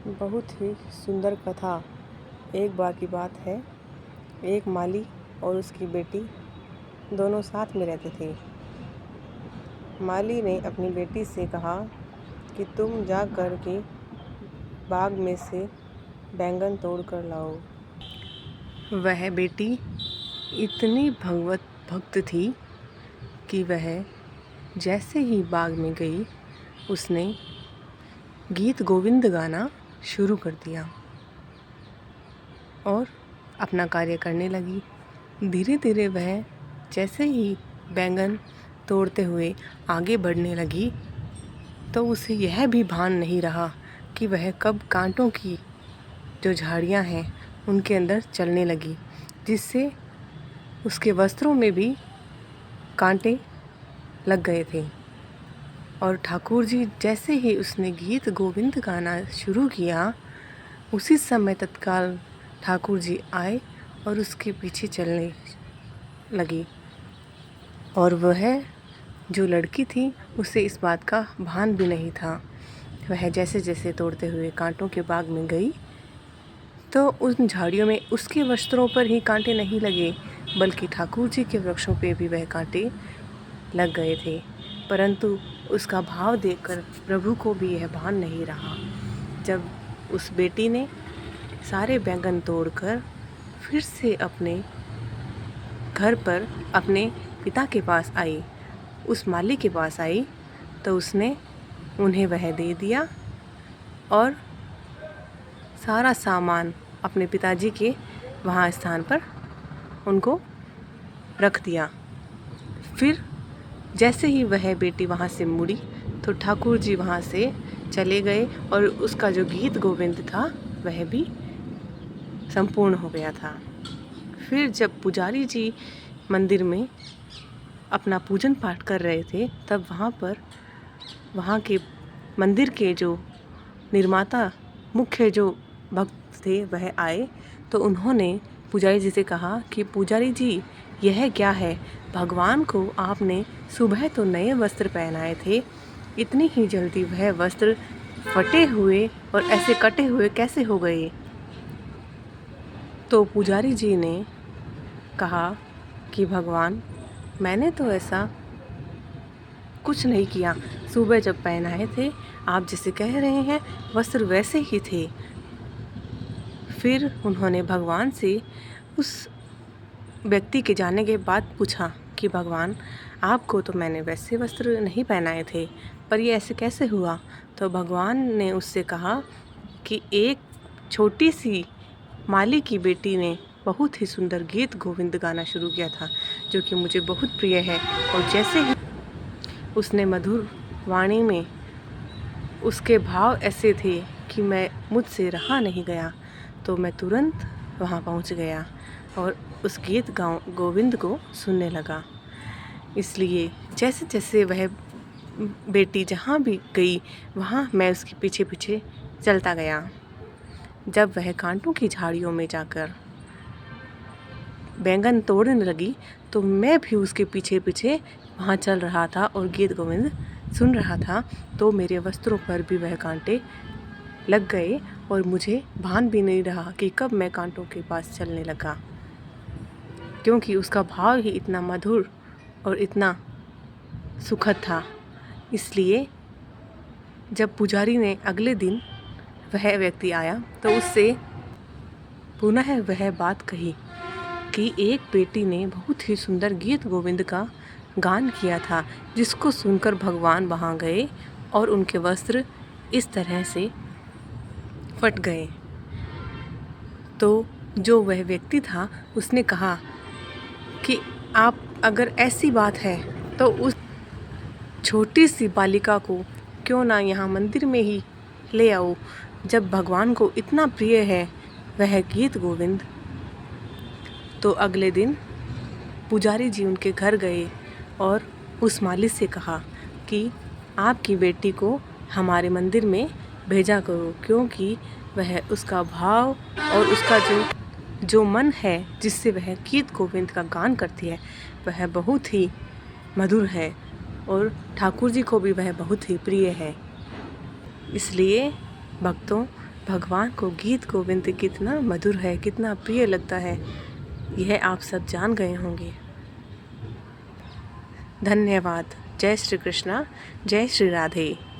बहुत ही सुंदर कथा। एक बार की बात है, एक माली और उसकी बेटी दोनों साथ में रहते थे। माली ने अपनी बेटी से कहा कि तुम जा कर के बाग में से बैंगन तोड़ कर लाओ। वह बेटी इतनी भगवत भक्त थी कि वह जैसे ही बाग में गई उसने गीत गोविंद गाना शुरू कर दिया और अपना कार्य करने लगी। धीरे धीरे वह जैसे ही बैंगन तोड़ते हुए आगे बढ़ने लगी तो उसे यह भी भान नहीं रहा कि वह कब कांटों की जो झाड़ियां हैं उनके अंदर चलने लगी, जिससे उसके वस्त्रों में भी कांटे लग गए थे। और ठाकुर जी जैसे ही उसने गीत गोविंद गाना शुरू किया, उसी समय तत्काल ठाकुर जी आए और उसके पीछे चलने लगी। और वह जो लड़की थी उसे इस बात का भान भी नहीं था। वह जैसे जैसे तोड़ते हुए कांटों के बाग में गई तो उन झाड़ियों में उसके वस्त्रों पर ही कांटे नहीं लगे, बल्कि ठाकुर जी के वृक्षों पे भी वह कांटे लग गए थे। परंतु उसका भाव देखकर प्रभु को भी यह भान नहीं रहा। जब उस बेटी ने सारे बैंगन तोड़कर फिर से अपने घर पर अपने पिता के पास आई, उस माली के पास आई, तो उसने उन्हें वह दे दिया और सारा सामान अपने पिताजी के वहाँ स्थान पर उनको रख दिया। फिर जैसे ही वह बेटी वहाँ से मुड़ी तो ठाकुर जी वहाँ से चले गए और उसका जो गीत गोविंद था वह भी संपूर्ण हो गया था। फिर जब पुजारी जी मंदिर में अपना पूजन पाठ कर रहे थे तब वहाँ के मंदिर के जो निर्माता मुख्य जो भक्त थे वह आए, तो उन्होंने पुजारी जी से कहा कि पुजारी जी यह क्या है, भगवान को आपने सुबह तो नए वस्त्र पहनाए थे, इतनी ही जल्दी वह वस्त्र फटे हुए और ऐसे कटे हुए कैसे हो गए। तो पुजारी जी ने कहा कि भगवान मैंने तो ऐसा कुछ नहीं किया, सुबह जब पहनाए थे आप जैसे कह रहे हैं वस्त्र वैसे ही थे। फिर उन्होंने भगवान से उस व्यक्ति के जाने के बाद पूछा कि भगवान आपको तो मैंने वैसे वस्त्र नहीं पहनाए थे, पर ये ऐसे कैसे हुआ। तो भगवान ने उससे कहा कि एक छोटी सी माली की बेटी ने बहुत ही सुंदर गीत गोविंद गाना शुरू किया था, जो कि मुझे बहुत प्रिय है। और जैसे ही उसने मधुर वाणी में उसके भाव ऐसे थे कि मुझसे रहा नहीं गया, तो मैं तुरंत वहाँ पहुँच गया और उस गीत गोविंद को सुनने लगा। इसलिए जैसे जैसे वह बेटी जहाँ भी गई वहाँ मैं उसके पीछे पीछे चलता गया। जब वह कांटों की झाड़ियों में जाकर बैंगन तोड़ने लगी तो मैं भी उसके पीछे पीछे वहाँ चल रहा था और गीत गोविंद सुन रहा था। तो मेरे वस्त्रों पर भी वह कांटे लग गए और मुझे भान भी नहीं रहा कि कब मैं कांटों के पास चलने लगा, क्योंकि उसका भाव ही इतना मधुर और इतना सुखद था। इसलिए जब पुजारी ने अगले दिन वह व्यक्ति आया तो उससे पुनः वह बात कही कि एक बेटी ने बहुत ही सुंदर गीत गोविंद का गान किया था, जिसको सुनकर भगवान वहाँ गए और उनके वस्त्र इस तरह से फट गए। तो जो वह व्यक्ति था उसने कहा कि आप अगर ऐसी बात है तो उस छोटी सी बालिका को क्यों ना यहाँ मंदिर में ही ले आओ, जब भगवान को इतना प्रिय है वह गीत गोविंद। तो अगले दिन पुजारी जी उनके घर गए और उस माली से कहा कि आपकी बेटी को हमारे मंदिर में भेजा करो, क्योंकि वह उसका भाव और उसका जो मन है जिससे वह गीत गोविंद का गान करती है वह बहुत ही मधुर है और ठाकुर जी को भी वह बहुत ही प्रिय है। इसलिए भक्तों, भगवान को गीत गोविंद कितना मधुर है, कितना प्रिय लगता है, यह आप सब जान गए होंगे। धन्यवाद। जय श्री कृष्णा, जय श्री राधे।